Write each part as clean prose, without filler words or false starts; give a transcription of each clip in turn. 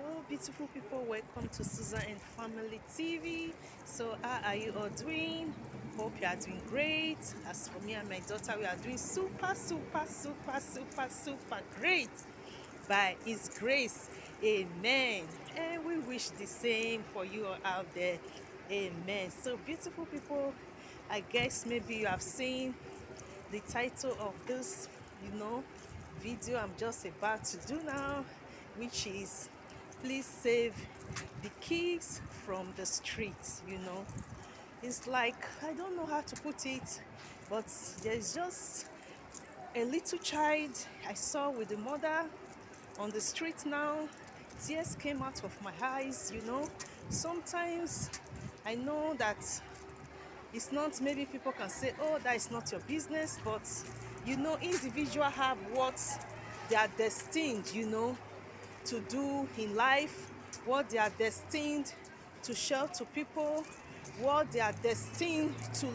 Hello, beautiful people. Welcome to Susan and Family TV. So, how are you all doing? Hope you are doing great. As for me and my daughter, we are doing super great by His grace. Amen. And we wish the same for you all out there. Amen. So, beautiful people, I guess maybe you have seen the title of this, video I'm just about to do now, which is please save the kids from the streets. It's like, I don't know how to put it, but there's just a little child I saw with the mother on the street now. Tears came out of my eyes. Sometimes I know that it's not, maybe people can say, oh, that is not your business, but individual have what they are destined to do in life, what they are destined to show to people, what they are destined to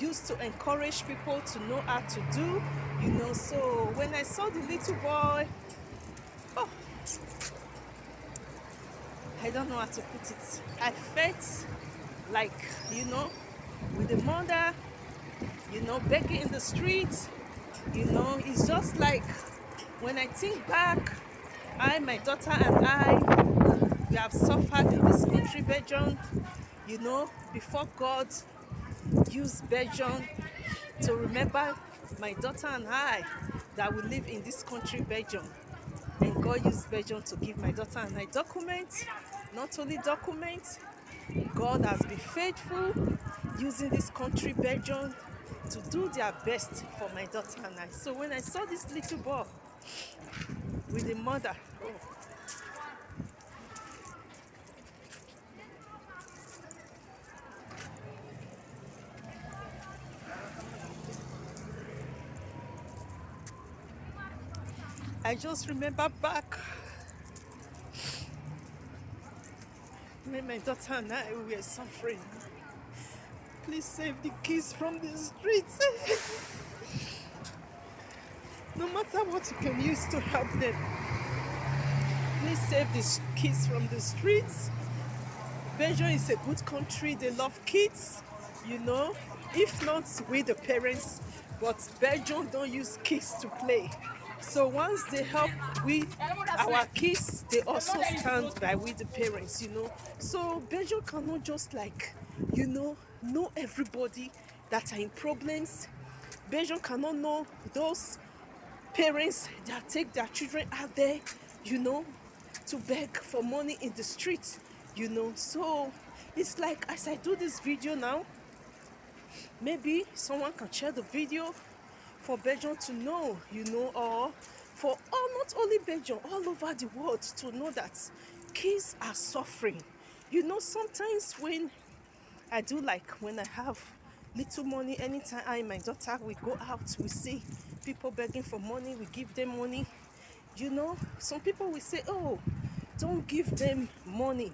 use to encourage people to know how to do. So when I saw the little boy, oh, I don't know how to put it. I felt like, with the mother, begging in the streets. It's just like, when I think back, my daughter and I, we have suffered in this country, Belgium, before God used Belgium to remember my daughter and I that we live in this country, Belgium. And God used Belgium to give my daughter and I documents. Not only documents, God has been faithful using this country, Belgium, to do their best for my daughter and I. So when I saw this little boy with the mother, oh, I just remember back when my daughter and I were suffering. Please save the kids from the streets. No matter what you can use to help them, please save these kids from the streets. Belgium is a good country. They love kids. If not with the parents, but Belgium don't use kids to play. So once they help with our kids, they also stand by with the parents. So Belgium cannot just know everybody that are in problems. Belgium cannot know those parents that take their children out there, you know, to beg for money in the streets. So it's like, as I do this video now, maybe someone can share the video for Belgium to know, or for not only Belgium, all over the world to know that kids are suffering. Sometimes when I do, like when I have little money, anytime I and my daughter we go out, we see people begging for money, we give them money. Some people will say, oh, don't give them money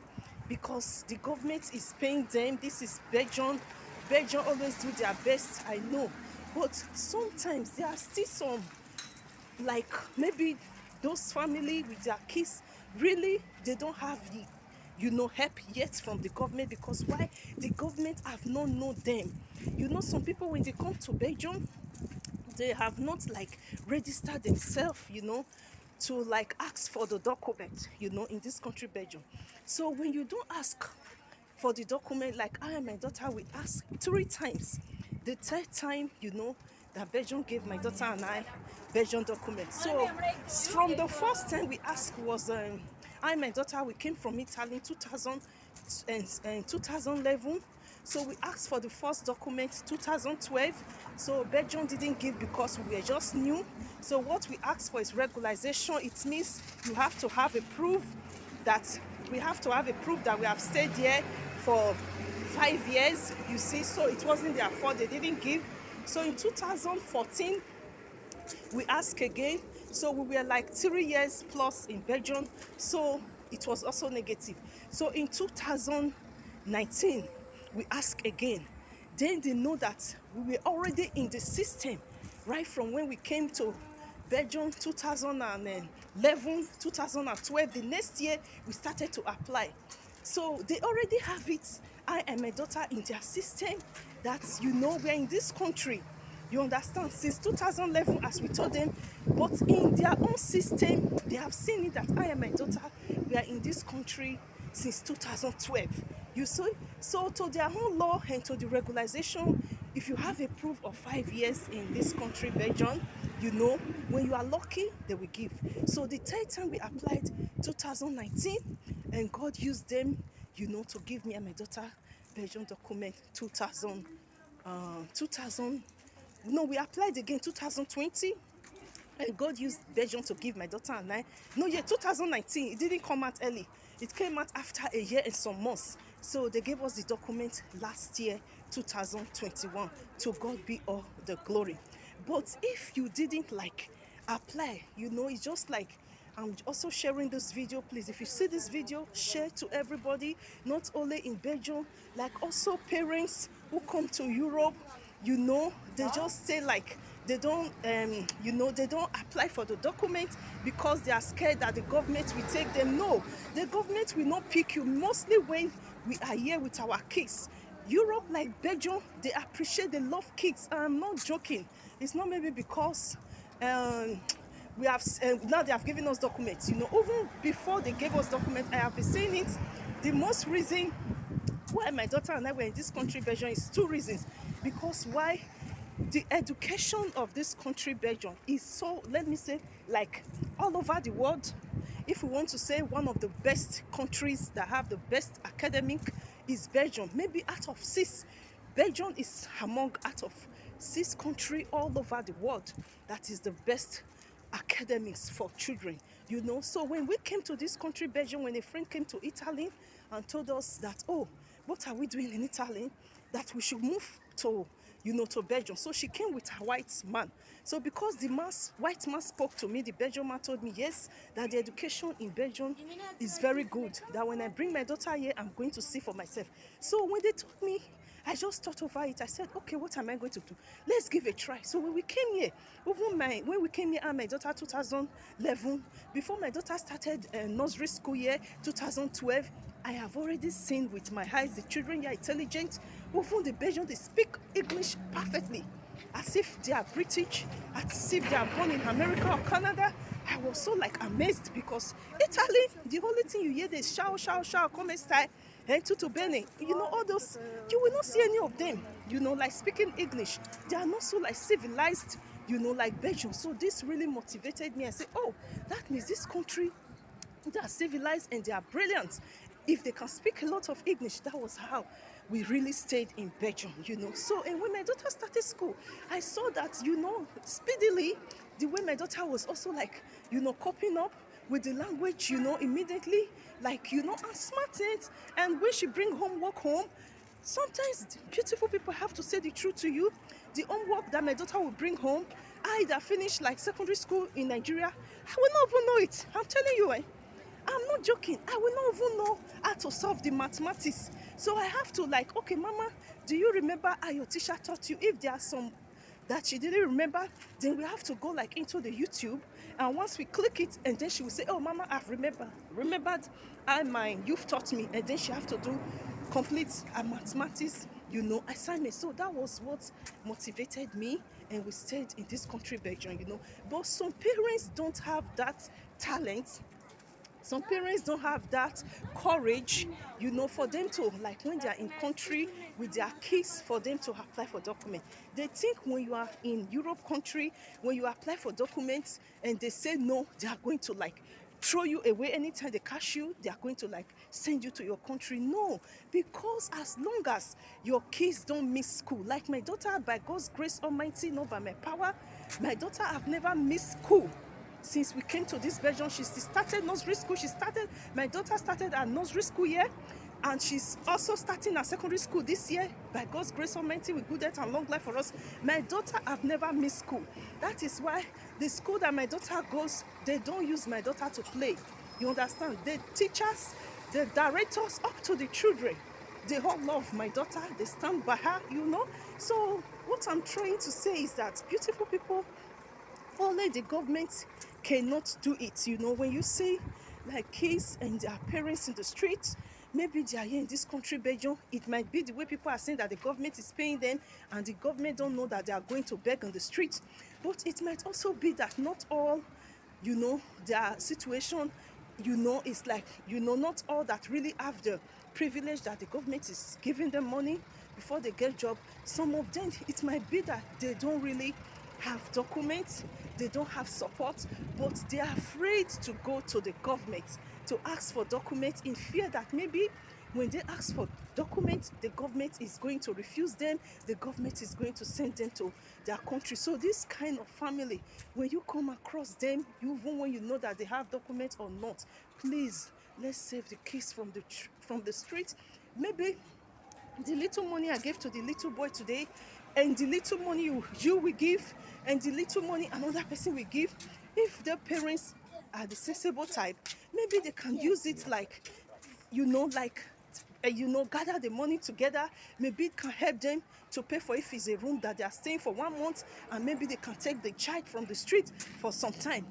because the government is paying them. This is Belgium. Belgium always do their best, I know. But sometimes there are still some, like maybe those family with their kids, really they don't have the help yet from the government, because why? The government have not known them. Some people, when they come to Belgium, they have not registered themselves, to ask for the document, in this country, Belgium. So when you don't ask for the document, like I and my daughter, we asked 3 times. The third time, that Belgium gave my daughter and I Belgian documents. So from the first time we asked was, I and my daughter, we came from Italy in 2011. So we asked for the first document 2012. So Belgium didn't give because we were just new. So what we asked for is regularization. It means you have to have a proof that we have stayed here for 5 years, you see. So it wasn't their fault, they didn't give. So in 2014 we asked again. So we were like 3 years plus in Belgium, so it was also negative. So in 2019 we asked again. Then they know that we were already in the system right from when we came to Belgium 2011, 2012. The next year, we started to apply. So they already have it, I and my daughter, in their system that, we're in this country. You understand? Since 2011, as we told them, but in their own system, they have seen it that I and my daughter, we are in this country since 2012. You see? So to their own law and to the regularization, if you have a proof of 5 years in this country, Belgium, when you are lucky, they will give. So the third time we applied, 2019, and God used them, to give me and my daughter Belgium document 2000. No, we applied again 2020, and God used Belgium to give my daughter and I. No, yeah, 2019. It didn't come out early. It came out after a year and some months. So they gave us the document last year, 2021. To God be all the glory. But if you didn't apply, it's just like, I'm also sharing this video. Please, if you see this video, share to everybody, not only in Belgium, like also parents who come to Europe. They just say they don't they don't apply for the document because they are scared that the government will take them. No, the government will not pick you. Mostly when we are here with our kids, Europe, like Belgium, they appreciate, they love kids. I'm not joking. It's not maybe because we have now they have given us documents. Even before they gave us documents, I have been saying it. The most reason why my daughter and I were in this country, Belgium, is two reasons. Because why? The education of this country, Belgium, is so, let me say, all over the world. If we want to say one of the best countries that have the best academic is Belgium. Maybe out of 6, Belgium is out of 6 countries all over the world that is the best academics for children. So when we came to this country, Belgium, when a friend came to Italy and told us that, oh, what are we doing in Italy, that we should move to to Belgium. So she came with a white man. So because the white man spoke to me, the Belgian man told me, yes, that the education in Belgium is very good, that when I bring my daughter here, I'm going to see for myself. So when they told me, I just thought over it. I said, okay, what am I going to do? Let's give a try. So when we came here, when we came here, my daughter 2011, before my daughter started nursery school year 2012, I have already seen with my eyes the children here are intelligent. Even the Belgians, they speak English perfectly, as if they are British, as if they are born in America or Canada. I was so amazed because Italy, the only thing you hear is shout, shout, shout, come style, and tutu bene. All those, you will not see any of them, speaking English. They are not so civilized, like Belgium. So this really motivated me. I said, oh, that means this country, they are civilized and they are brilliant. If they can speak a lot of English, that was how we really stayed in Belgium, So, and when my daughter started school, I saw that, speedily, the way my daughter was also coping up with the language, immediately, and smart it. And when she bring homework home, sometimes beautiful people have to say the truth to you. The homework that my daughter will bring home, I that finished secondary school in Nigeria, I will not even know it. I'm telling you, I'm not joking. I will not even know how to solve the mathematics. So I have to okay, Mama, do you remember how your teacher taught you? If there are some that she didn't remember, then we have to go into the YouTube, and once we click it, and then she will say, oh, Mama, I've remembered how my youth taught me, and then she have to do complete mathematics, assignment. So that was what motivated me, and we stayed in this country, Belgium, But some parents don't have that talent. Some parents don't have that courage, for them to, when they are in country with their kids, for them to apply for documents. They think when you are in Europe country, when you apply for documents and they say no, they are going to throw you away. Anytime they catch you, they are going to send you to your country. No, because as long as your kids don't miss school, like my daughter, by God's grace Almighty, not by my power, my daughter have never missed school. Since we came to this Belgium, she started nursery school. My daughter started her nursery school year, and she's also starting her secondary school this year. By God's grace Almighty, with good health and long life for us, my daughter have never missed school. That is why the school that my daughter goes, they don't use my daughter to play. You understand? The teachers, the directors, up to the children, they all love my daughter. They stand by her, So what I'm trying to say is that beautiful people, Only the government cannot do it. When you see like kids and their parents in the streets, maybe they are here in this country, Belgium. It might be the way people are saying that the government is paying them, and the government don't know that they are going to beg on the street. But it might also be that not all, their situation, is like, not all that really have the privilege that the government is giving them money before they get job. Some of them, it might be that they don't really have documents, they don't have support, but they are afraid to go to the government to ask for documents, in fear that maybe when they ask for documents, the government is going to refuse them, the government is going to send them to their country. So this kind of family, when you come across them, even when you know that they have documents or not, please, let's save the kids from the street. Maybe the little money I gave to the little boy today, and the little money you will give, and the little money another person will give, if their parents are the sensible type, maybe they can use it like, like, gather the money together. Maybe it can help them to pay for, if it's a room that they are staying for 1 month, and maybe they can take the child from the street for some time,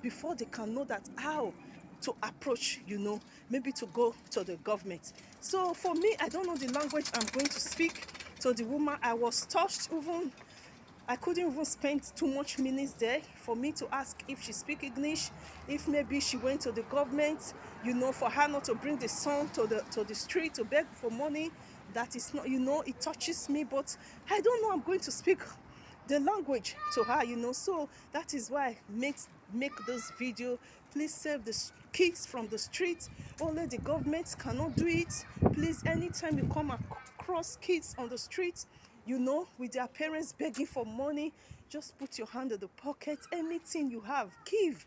before they can know that how to approach, maybe to go to the government. So for me, I don't know the language I'm going to speak to the woman. I was touched, even I couldn't even spend too much minutes there for me to ask if she speak English, if maybe she went to the government, for her not to bring the son to the street to beg for money. That is not, it touches me, but I don't know I'm going to speak the language to her, so that is why I make this video. Please save the kids from the street. Only the government cannot do it. Please, anytime you come across kids on the street, with their parents begging for money, just put your hand in the pocket. Anything you have, give.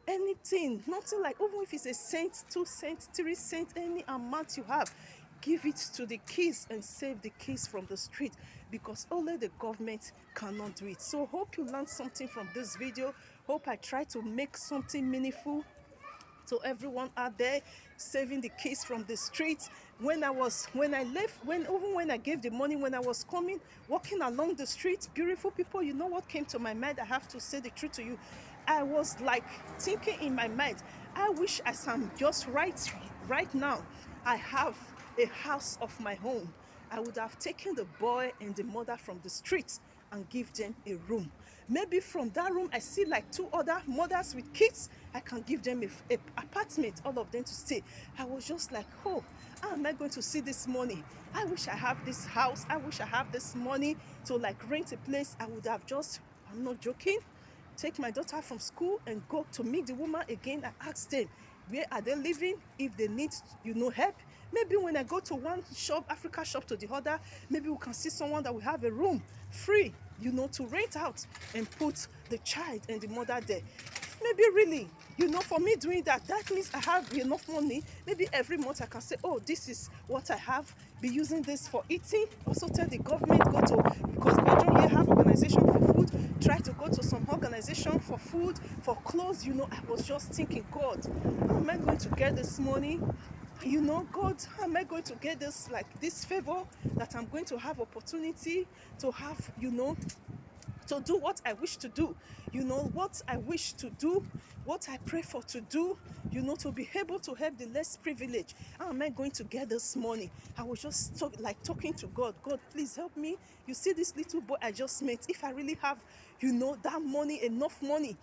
Anything, nothing like, even if it's a cent, 2 cents, 3 cents, any amount you have, give it to the kids and save the kids from the street, because only the government cannot do it. So hope you learned something from this video. Hope I try to make something meaningful to everyone out there, saving the kids from the streets. When I left, even when I gave the money, when I was coming, walking along the streets, beautiful people, you know what came to my mind? I have to say the truth to you. I was like thinking in my mind, I wish, as I'm just right now, I have a house of my own. I would have taken the boy and the mother from the streets and give them a room. Maybe from that room, I see like 2 other mothers with kids. I can give them a apartment, all of them to stay. I was just like, oh, how am I going to see this money? I wish I have this house. I wish I have this money to like rent a place. I would have just, I'm not joking, take my daughter from school and go to meet the woman again and ask them, where are they living? If they need, help. Maybe when I go to one shop, Africa shop, to the other, maybe we can see someone that will have a room free, to rent out and put the child and the mother there. Maybe really, for me doing that, that means I have enough money. Maybe every month I can say, oh, this is what I have, be using this for eating. Also tell the government, because Belgium here have organization for food, try to go to some organization for food, for clothes. I was just thinking, God, how am I going to get this money? God, how am I going to get this favor, that I'm going to have opportunity to have, to do what I wish to do, what I wish to do, what I pray for to do, to be able to help the less privileged. How am I going to get this money? I was just talking to God. God, please help me. You see this little boy I just met. If I really have, that money, enough money,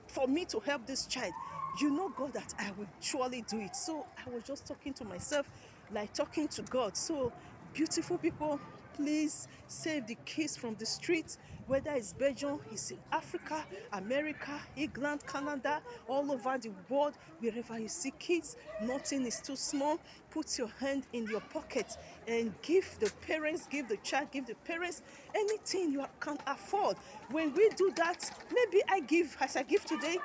for me to help this child, God, that I will surely do it. So I was just talking to myself, like talking to God. So beautiful people, please save the kids from the streets, whether it's Belgium, it's in Africa, America, England, Canada, all over the world. Wherever you see kids, nothing is too small. Put your hand in your pocket and give the parents, give the child, give the parents anything you can afford. When we do that, maybe I give, as I give today,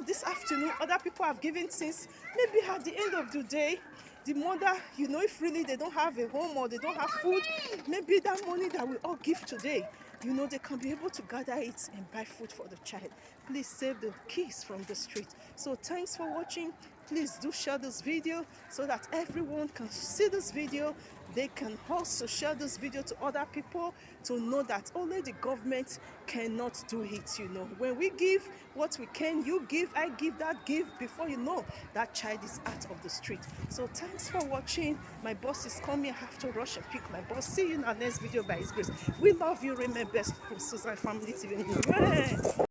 this afternoon, other people have given since. Maybe at the end of the day, the mother, if really they don't have a home or they don't have food, maybe that money that we all give today, they can be able to gather it and buy food for the child. Please save the kids from the street. So thanks for watching. Please do share this video so that everyone can see this video. They can also share this video to other people to know that only the government cannot do it. You know, when we give what we can, you give, I give, that give, before you know that child is out of the street. So thanks for watching. My boss is coming. I have to rush and pick my boss. See you in our next video by His grace. We love you. Remain best from Susan Family TV.